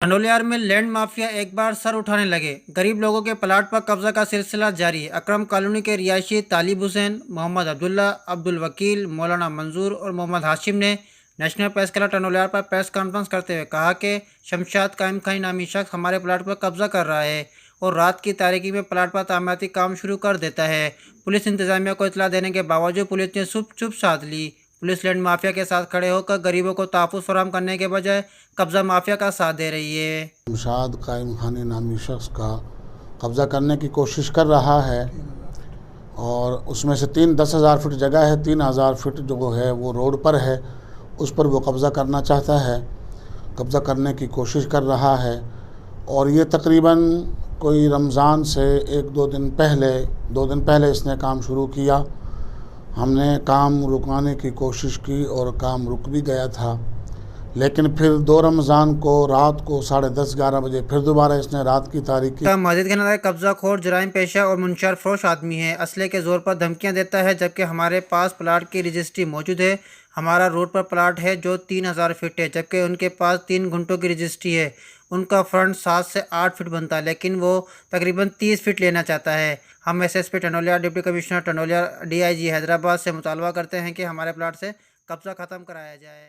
टंडोलियार में land mafia एक बार sir उठाने लगे। गरीब लोगों के प्लाट पर कब्जा का सिलसिला जारी है। अकरम कॉलोनी के रिहायशी तालिब हुसैन, मोहम्मद अब्दुल्ला, अब्दुल वकील, मौलाना मंजूर और मोहम्मद हाशिम ने नेशनल प्रेस क्लब टंडोलियार पर प्रेस कॉन्फ्रेंस करते हुए कहा कि शमशाद कायम खानी नामी शख्स हमारे प्लाट पर कब्जा कर रहा है और रात की तारीकी में प्लाट पर तामीराती काम शुरू कर देता है। पुलिस इंतजामिया को इतला देने के बावजूद पुलिस ने चुप साध ली। पुलिस लैंड माफिया के साथ खड़े होकर गरीबों को तहफ़्फ़ुज़ फराहम करने के बजाय कब्जा माफिया का साथ दे रही है। शमशाद कायम खानी नामी शख्स का कब्ज़ा करने की कोशिश कर रहा है और उसमें से 10,000 फीट जगह है, 3,000 फीट जो है वो रोड पर है, उस पर वो कब्ज़ा करना चाहता है, कब्ज़ा करने की कोशिश कर रहा है। और ये तकरीबन कोई रमज़ान से 2 दिन पहले इसने काम शुरू किया। हमने काम रुकवाने की कोशिश की और काम रुक भी गया था, लेकिन फिर 2 रमज़ान को रात को 10:30-11 बजे फिर दोबारा इसने रात की तारीख की। मस्जिद के नज़र कब्जा खोर जराइम पेशा और मुनशर फरोश आदमी है। असले के ज़ोर पर धमकियां देता है, जबकि हमारे पास प्लाट की रजिस्ट्री मौजूद है। हमारा रोड पर प्लाट है जो 3,000 फीट है, जबकि उनके पास 3 घंटों की रजिस्ट्री है। उनका फ्रंट 7 से 8 फीट बनता है, लेकिन वो तकरीबन 30 फीट लेना चाहता है। हम SSP Tandoliyar, deputy commissioner Tandoliyar, DIG Hyderabad से मुतालबा करते हैं कि हमारे प्लाट से कब्जा ख़त्म कराया जाए।